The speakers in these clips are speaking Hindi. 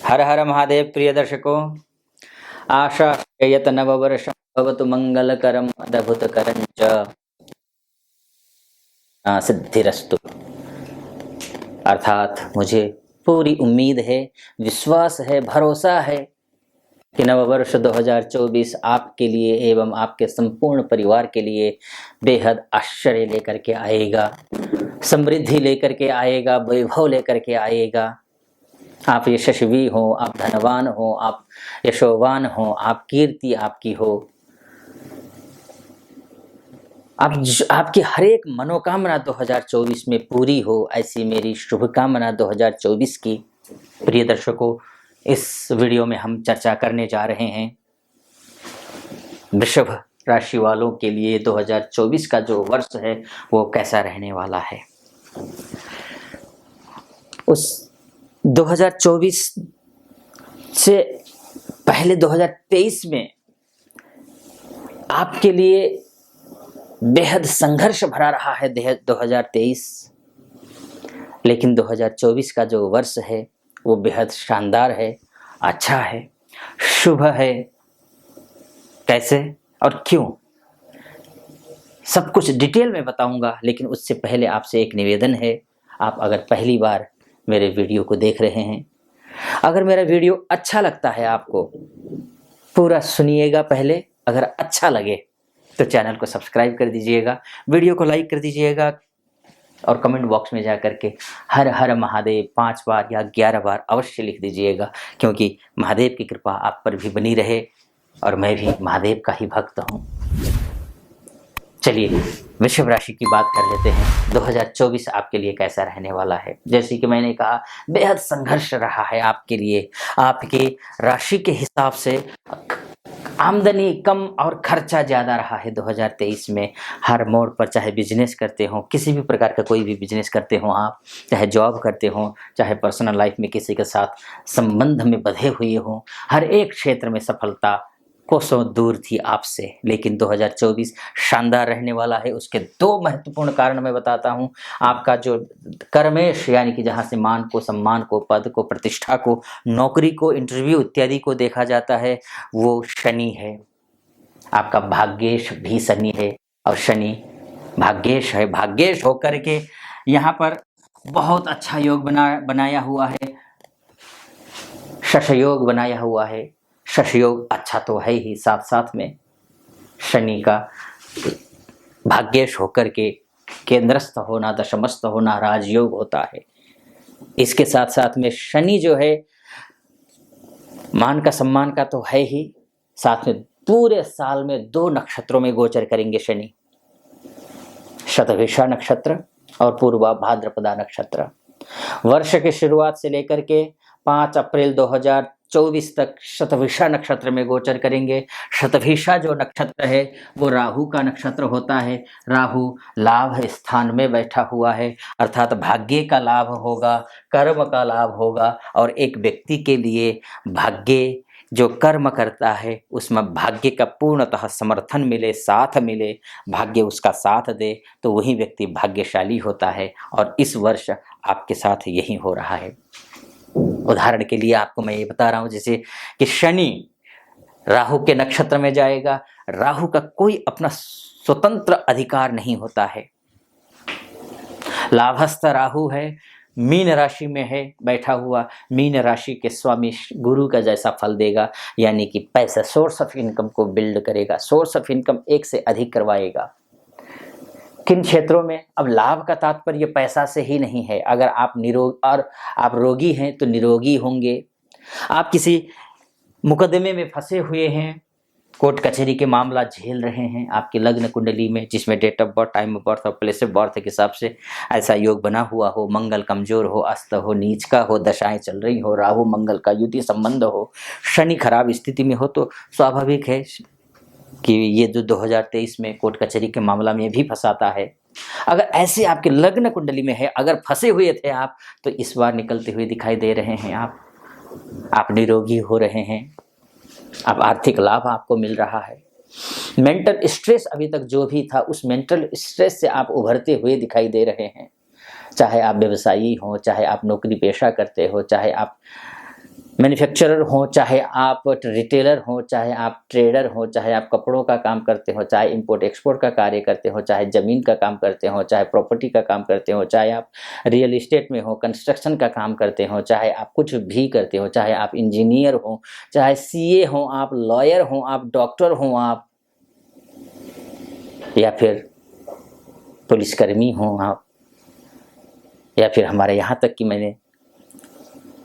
हर हर महादेव। प्रिय दर्शकों, आशा यत नववर्ष भवतु मंगलकरम अद्भुतकरं च सिद्धिरस्तु। अर्थात मुझे पूरी उम्मीद है, विश्वास है, भरोसा है कि नववर्ष 2024 आपके लिए एवं आपके संपूर्ण परिवार के लिए बेहद आश्चर्य लेकर के आएगा, समृद्धि लेकर के आएगा, वैभव लेकर के आएगा। आप यशस्वी हो, आप धनवान हो, आप यशोवान हो, आप कीर्ति आपकी हो, आपकी हर एक मनोकामना 2024 में पूरी हो, ऐसी मेरी शुभकामना 2024 की। प्रिय दर्शकों, इस वीडियो में हम चर्चा करने जा रहे हैं वृषभ राशि वालों के लिए 2024 का जो वर्ष है वो कैसा रहने वाला है। उस 2024 से पहले 2023 में आपके लिए बेहद संघर्ष भरा रहा है 2023, लेकिन 2024 का जो वर्ष है वो बेहद शानदार है, अच्छा है, शुभ है। कैसे और क्यों, सब कुछ डिटेल में बताऊंगा, लेकिन उससे पहले आपसे एक निवेदन है। आप अगर पहली बार मेरे वीडियो को देख रहे हैं, अगर मेरा वीडियो अच्छा लगता है आपको, पूरा सुनिएगा पहले। अगर अच्छा लगे तो चैनल को सब्सक्राइब कर दीजिएगा, वीडियो को लाइक कर दीजिएगा और कमेंट बॉक्स में जाकर के हर हर महादेव 5 बार या 11 बार अवश्य लिख दीजिएगा, क्योंकि महादेव की कृपा आप पर भी बनी रहे और मैं भी महादेव का ही भक्त हूँ। चलिए वृषभ राशि की बात कर लेते हैं। 2024 आपके लिए कैसा रहने वाला है। जैसे कि मैंने कहा, बेहद संघर्ष रहा है आपके लिए। आपके राशि के हिसाब से आमदनी कम और खर्चा ज़्यादा रहा है 2023 में। हर मोड़ पर, चाहे बिजनेस करते हो, किसी भी प्रकार का कोई भी बिजनेस करते हो आप, चाहे जॉब करते हो, चाहे पर्सनल लाइफ में किसी के साथ संबंध में बंधे हुए हो, हर एक क्षेत्र में सफलता कोसों दूर थी आपसे। लेकिन 2024 शानदार रहने वाला है। उसके 2 महत्वपूर्ण कारण मैं बताता हूँ। आपका जो कर्मेश, यानी कि जहाँ से मान को, सम्मान को, पद को, प्रतिष्ठा को, नौकरी को, इंटरव्यू इत्यादि को देखा जाता है, वो शनि है। आपका भाग्येश भी शनि है और शनि भाग्येश है। भाग्येश होकर के यहाँ पर बहुत अच्छा योग बनाया हुआ है, शश योग बनाया हुआ है। शश योग अच्छा तो है ही, साथ साथ में शनि का भाग्येश होकर के केंद्रस्थ होना, दशमस्थ होना राजयोग होता है। इसके साथ साथ में शनि जो है मान का, सम्मान का तो है ही, साथ में पूरे साल में 2 नक्षत्रों में गोचर करेंगे शनि, शतभिषा नक्षत्र और पूर्वा भाद्रपदा नक्षत्र। वर्ष की शुरुआत से लेकर के 5 अप्रैल 2024 तक शतभिषा नक्षत्र में गोचर करेंगे। शतभिषा जो नक्षत्र है वो राहु का नक्षत्र होता है। राहु लाभ स्थान में बैठा हुआ है, अर्थात भाग्य का लाभ होगा, कर्म का लाभ होगा। और एक व्यक्ति के लिए भाग्य जो कर्म करता है उसमें भाग्य का पूर्णतः समर्थन मिले, साथ मिले, भाग्य उसका साथ दे, तो वही व्यक्ति भाग्यशाली होता है। और इस वर्ष आपके साथ यही हो रहा है। उदाहरण के लिए आपको मैं ये बता रहा हूँ, जैसे कि शनि राहु के नक्षत्र में जाएगा। राहु का कोई अपना स्वतंत्र अधिकार नहीं होता है। लाभस्थ राहु है, मीन राशि में है बैठा हुआ। मीन राशि के स्वामी गुरु का जैसा फल देगा, यानी कि पैसा, सोर्स ऑफ इनकम को बिल्ड करेगा, सोर्स ऑफ इनकम एक से अधिक करवाएगा। किन क्षेत्रों में? अब लाभ का तात्पर्य पैसा से ही नहीं है। अगर आप आप रोगी हैं तो निरोगी होंगे। आप किसी मुकदमे में फंसे हुए हैं, कोर्ट कचहरी के मामला झेल रहे हैं, आपकी लग्न कुंडली में, जिसमें date of birth, time of birth और प्लेस ऑफ बर्थ के हिसाब से ऐसा योग बना हुआ हो, मंगल कमजोर हो, अस्त हो, नीच का हो, दशाएं चल रही हो, राहु मंगल का युति संबंध हो, शनि खराब स्थिति में हो, तो स्वाभाविक है कि ये जो 2023 में कोर्ट कचहरी के मामला में भी फंसाता है। अगर ऐसे आपके लग्न कुंडली में है, अगर फंसे हुए थे आप, तो इस बार निकलते हुए दिखाई दे रहे हैं। आप निरोगी हो रहे हैं, अब आर्थिक लाभ आपको मिल रहा है। मेंटल स्ट्रेस अभी तक जो भी था, उस मेंटल स्ट्रेस से आप उभरते हुए दिखाई दे रहे हैं। चाहे आप व्यवसायी हो, चाहे आप नौकरी पेशा करते हो, चाहे आप मैन्युफैक्चरर हो, चाहे आप रिटेलर हो, चाहे आप ट्रेडर हो, चाहे आप कपड़ों का काम करते हो, चाहे इंपोर्ट एक्सपोर्ट का कार्य करते हो, चाहे ज़मीन का काम करते हो, चाहे प्रॉपर्टी का काम करते हो, चाहे आप रियल एस्टेट में हो, कंस्ट्रक्शन का काम करते हो, चाहे आप कुछ भी करते हो, चाहे आप इंजीनियर हो, चाहे सीए हो, आप लॉयर हो, आप डॉक्टर हो, आप या फिर पुलिसकर्मी हो आप, या फिर हमारे यहाँ तक कि मैंने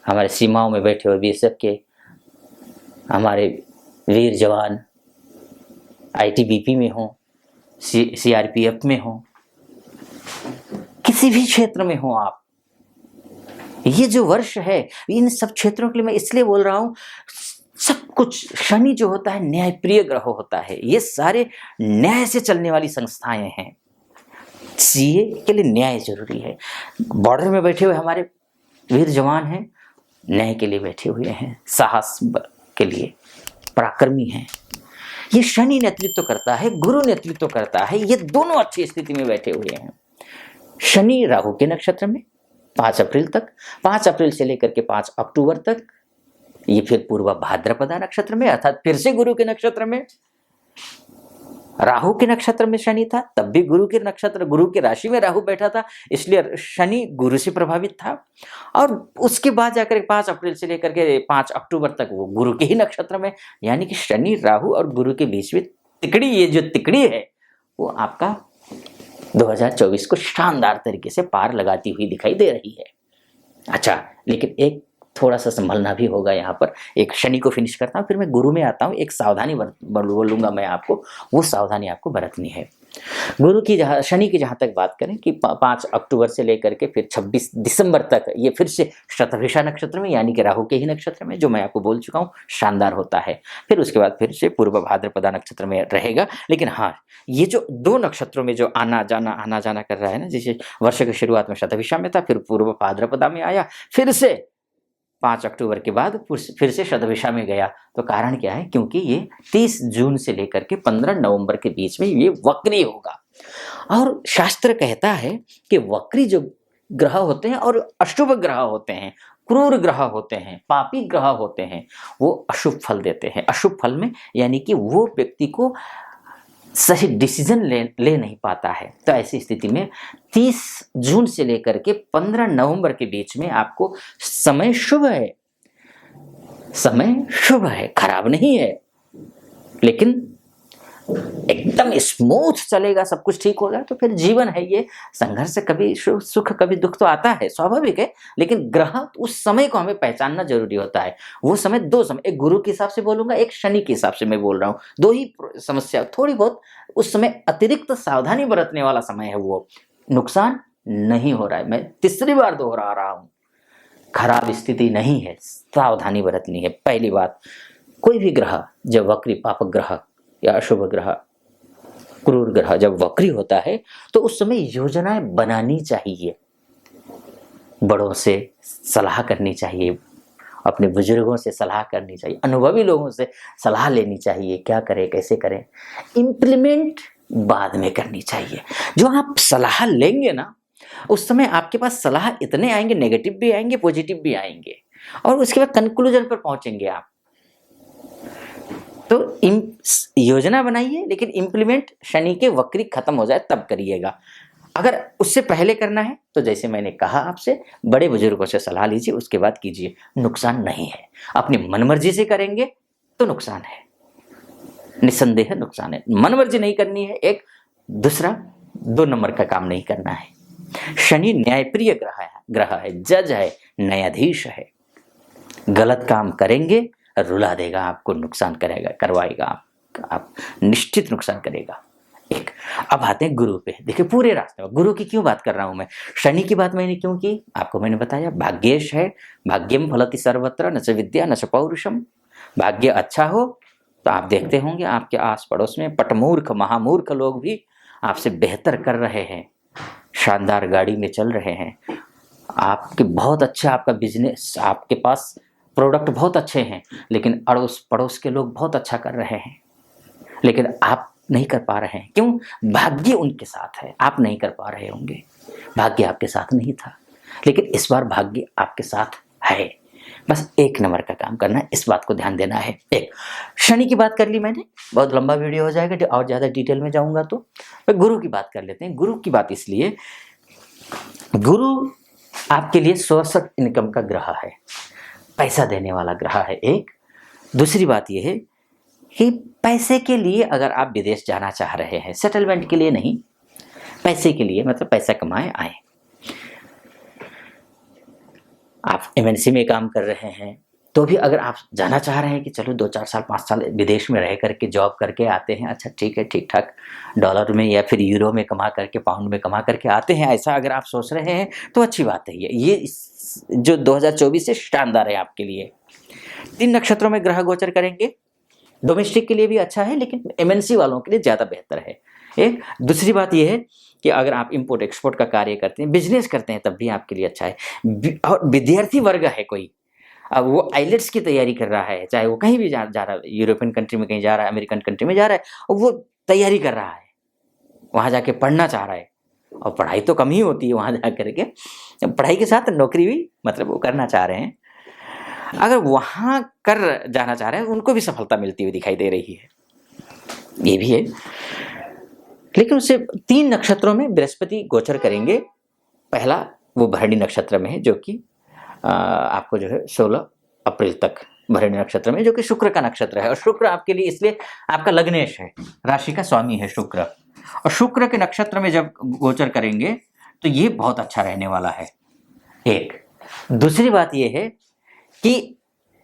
हमारे सीमाओं में बैठे हुए बीएसएफ के हमारे वीर जवान आईटीबीपी में हो, सीआरपीएफ में हो, किसी भी क्षेत्र में हो आप, ये जो वर्ष है इन सब क्षेत्रों के लिए मैं इसलिए बोल रहा हूं, सब कुछ शनि जो होता है न्यायप्रिय ग्रह होता है, ये सारे न्याय से चलने वाली संस्थाएं हैं। सीए के लिए न्याय जरूरी है। बॉर्डर में बैठे हुए हमारे वीर जवान हैं, न्याय के लिए बैठे हुए हैं, साहस के लिए पराक्रमी हैं। ये शनि नेतृत्व करता है, गुरु नेतृत्व करता है, ये दोनों अच्छी स्थिति में बैठे हुए हैं। शनि राहु के नक्षत्र में 5 अप्रैल तक, 5 अप्रैल से लेकर के 5 अक्टूबर तक, ये फिर पूर्व भाद्रपदा नक्षत्र में, अर्थात फिर से गुरु के नक्षत्र में। राहु के नक्षत्र में शनि था, तब भी गुरु के नक्षत्र, गुरु की राशि में राहु बैठा था, इसलिए शनि गुरु से प्रभावित था। और उसके बाद जाकर 5 अप्रैल से लेकर के 5 अक्टूबर तक वो गुरु के ही नक्षत्र में, यानी कि शनि राहु और गुरु के बीच में तिकड़ी, ये जो तिकड़ी है वो आपका 2024 को शानदार तरीके से पार लगाती हुई दिखाई दे रही है। अच्छा, लेकिन एक थोड़ा सा संभलना भी होगा यहाँ पर। एक शनि को फिनिश करता हूँ, फिर मैं गुरु में आता हूँ। एक सावधानी बोलूंगा मैं आपको, वो सावधानी आपको बरतनी है। गुरु की शनि की जहाँ तक बात करें कि 5 अक्टूबर से लेकर के फिर 26 दिसंबर तक ये फिर से शतभिषा नक्षत्र में, यानी कि राहु के ही नक्षत्र में, जो मैं आपको बोल चुका हूँ शानदार होता है। फिर उसके बाद फिर से पूर्व भाद्रपदा नक्षत्र में रहेगा। लेकिन हाँ, ये जो 2 नक्षत्रों में जो आना जाना कर रहा है ना, जैसे वर्ष की शुरुआत में शतभिषा में था, फिर पूर्व भाद्रपदा में आया, फिर से 5 अक्टूबर के बाद फिर से शतभिषा में गया। तो कारण क्या है? क्योंकि ये 30 जून से लेकर के 15 नवंबर के बीच में ये वक्री होगा। और शास्त्र कहता है कि वक्री जो ग्रह होते हैं और अशुभ ग्रह होते हैं, क्रूर ग्रह होते हैं, पापी ग्रह होते हैं, वो अशुभ फल देते हैं। अशुभ फल में यानी कि वो व्यक्ति को सही डिसीजन ले नहीं पाता है। तो ऐसी स्थिति में 30 जून से लेकर के 15 नवंबर के बीच में आपको समय शुभ है, समय शुभ है, खराब नहीं है, लेकिन एकदम स्मूथ चलेगा, सब कुछ ठीक होगा। तो फिर जीवन है ये, संघर्ष, कभी सुख कभी दुख तो आता है, स्वाभाविक है। लेकिन ग्रह उस समय को हमें पहचानना जरूरी होता है। वो समय 2 समय, एक गुरु के हिसाब से बोलूंगा, एक शनि के हिसाब से मैं बोल रहा हूँ। 2 ही समस्या, थोड़ी बहुत उस समय अतिरिक्त सावधानी बरतने वाला समय है। वो नुकसान नहीं हो रहा है, मैं तीसरी बार दोहरा रहा हूँ, खराब स्थिति नहीं है, सावधानी बरतनी है। पहली बात, कोई भी ग्रह जब वक्री, पाप ग्रह या अशुभ ग्रह, क्रूर ग्रह जब वक्री होता है तो उस समय योजनाएं बनानी चाहिए, बड़ों से सलाह करनी चाहिए, अपने बुजुर्गों से सलाह करनी चाहिए, अनुभवी लोगों से सलाह लेनी चाहिए, क्या करें कैसे करें। इम्प्लीमेंट बाद में करनी चाहिए। जो आप सलाह लेंगे ना, उस समय आपके पास सलाह इतने आएंगे, नेगेटिव भी आएंगे, पॉजिटिव भी आएंगे, और उसके बाद कंक्लूजन पर पहुंचेंगे आप। तो योजना बनाइए, लेकिन इंप्लीमेंट शनि के वक्री खत्म हो जाए तब करिएगा। अगर उससे पहले करना है तो जैसे मैंने कहा आपसे, बड़े बुजुर्गों से सलाह लीजिए, उसके बाद कीजिए, नुकसान नहीं है। अपनी मनमर्जी से करेंगे तो नुकसान है, निस्संदेह नुकसान है। मनमर्जी नहीं करनी है, एक दूसरा 2 नंबर का काम नहीं करना है। शनि न्यायप्रिय ग्रह है, जज है, न्यायाधीश है। गलत काम करेंगे रुला देगा आपको, नुकसान करेगा, करवाएगा, आप निश्चित नुकसान करेगा। एक, अब आते हैं गुरु पे। देखिए पूरे रास्ते में गुरु की क्यों बात कर रहा हूं मैं, शनि की बात मैंने क्यों की, आपको मैंने बताया, भाग्येश है, भाग्यम फलति सर्वत्र, न च विद्या न च पौरुषम। भाग्य अच्छा हो तो आप देखते होंगे आपके आस पड़ोस में पटमूर्ख, महामूर्ख लोग भी आपसे बेहतर कर रहे हैं, शानदार गाड़ी में चल रहे हैं, आपके बहुत अच्छा, आपका बिजनेस, आपके पास प्रोडक्ट बहुत अच्छे हैं, लेकिन अड़ोस पड़ोस के लोग बहुत अच्छा कर रहे हैं, लेकिन आप नहीं कर पा रहे हैं। क्यों? भाग्य उनके साथ है, आप नहीं कर पा रहे होंगे। भाग्य आपके साथ नहीं था, लेकिन इस बार भाग्य आपके साथ है। बस 1 नंबर का काम करना है, इस बात को ध्यान देना है। एक शनि की बात कर ली मैंने, बहुत लंबा वीडियो हो जाएगा और ज़्यादा डिटेल में जाऊँगा तो। गुरु की बात कर लेते हैं। गुरु की बात इसलिए, गुरु आपके लिए सोर्स ऑफ इनकम का ग्रह है, पैसा देने वाला ग्रह है एक। दूसरी बात ये है कि पैसे के लिए अगर आप विदेश जाना चाह रहे हैं, सेटलमेंट के लिए नहीं, पैसे के लिए, मतलब पैसा कमाए आए, आप एमएनसी में काम कर रहे हैं तो भी अगर आप जाना चाह रहे हैं कि चलो 2-4 साल 5 साल विदेश में रह करके जॉब करके आते हैं, अच्छा ठीक है, ठीक ठाक डॉलर में या फिर यूरो में कमा करके, पाउंड में कमा करके आते हैं, ऐसा अगर आप सोच रहे हैं तो अच्छी बात है। ये जो 2024 से शानदार है आपके लिए। 3 नक्षत्रों में ग्रह गोचर करेंगे, डोमेस्टिक के लिए भी अच्छा है लेकिन एमएनसी वालों के लिए ज़्यादा बेहतर है। एक दूसरी बात यह है कि अगर आप इंपोर्ट एक्सपोर्ट का कार्य करते हैं, बिजनेस करते हैं, तब भी आपके लिए अच्छा है। और विद्यार्थी वर्ग है कोई, अब वो आइलेट्स की तैयारी कर रहा है, चाहे वो कहीं भी जा रहा है, यूरोपियन कंट्री में कहीं जा रहा है, अमेरिकन कंट्री में जा रहा है, और वो तैयारी कर रहा है, वहाँ जाके पढ़ना चाह रहा है, और पढ़ाई तो कम ही होती है वहाँ जा करके, पढ़ाई के साथ नौकरी भी मतलब वो करना चाह रहे हैं, अगर वहाँ कर जाना चाह रहे हैं उनको भी सफलता मिलती हुई दिखाई दे रही है, ये भी है। लेकिन उससे 3 नक्षत्रों में बृहस्पति गोचर करेंगे। पहला वो भरणी नक्षत्र में है, जो कि आपको जो है 16 अप्रैल तक भरणी नक्षत्र में, जो कि शुक्र का नक्षत्र है, और शुक्र आपके लिए इसलिए आपका लग्नेश है, राशि का स्वामी है शुक्र, और शुक्र के नक्षत्र में जब गोचर करेंगे तो ये बहुत अच्छा रहने वाला है। एक दूसरी बात ये है कि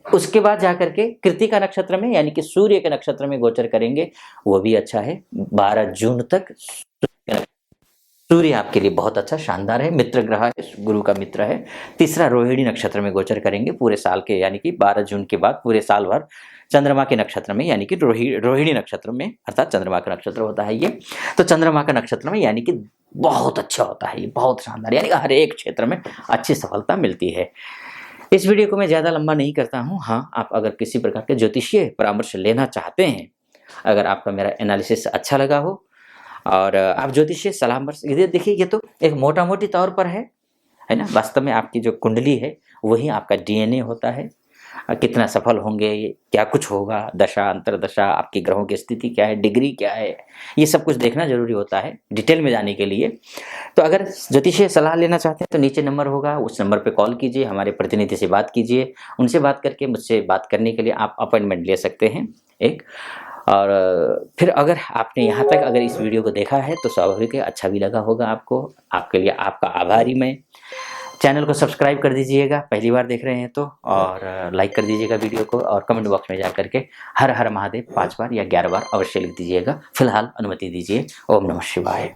उसके बाद जाकर के कृत्तिका नक्षत्र में, यानी कि सूर्य के नक्षत्र में गोचर करेंगे, वो भी अच्छा है। 12 जून तक सूर्य आपके लिए बहुत अच्छा शानदार है, मित्र ग्रह है, गुरु का मित्र है। तीसरा रोहिणी नक्षत्र में गोचर करेंगे पूरे साल के, यानी कि 12 जून के बाद पूरे साल भर चंद्रमा के नक्षत्र में, यानी कि रोहिणी नक्षत्र में, अर्थात चंद्रमा का नक्षत्र होता है ये, तो चंद्रमा का नक्षत्र में यानी कि बहुत अच्छा होता है ये, बहुत शानदार, यानी कि हर एक क्षेत्र में अच्छी सफलता मिलती है। इस वीडियो को मैं ज़्यादा लंबा नहीं करता हूँ। हाँ, आप अगर किसी प्रकार के ज्योतिषीय परामर्श लेना चाहते हैं, अगर आपका मेरा एनालिसिस अच्छा लगा हो और आप ज्योतिषीय सलाह, ये देखिए, ये तो एक मोटा मोटी तौर पर है ना, वास्तव में आपकी जो कुंडली है वही आपका डीएनए होता है। कितना सफल होंगे, क्या कुछ होगा, दशा अंतरदशा, आपकी ग्रहों की स्थिति क्या है, डिग्री क्या है, ये सब कुछ देखना जरूरी होता है डिटेल में जाने के लिए। तो अगर ज्योतिषीय सलाह लेना चाहते हैं तो नीचे नंबर होगा, उस नंबर पे कॉल कीजिए, हमारे प्रतिनिधि से बात कीजिए, उनसे बात करके मुझसे बात करने के लिए आप अपॉइंटमेंट ले सकते हैं एक। और फिर अगर आपने यहाँ तक अगर इस वीडियो को देखा है तो स्वाभाविक है अच्छा भी लगा होगा आपको, आपके लिए आपका आभारी मैं। चैनल को सब्सक्राइब कर दीजिएगा पहली बार देख रहे हैं तो, और लाइक कर दीजिएगा वीडियो को, और कमेंट बॉक्स में जा करके हर हर महादेव 5 बार या 11 बार अवश्य लिख दीजिएगा। फिलहाल अनुमति दीजिए। ओम नमः शिवाय।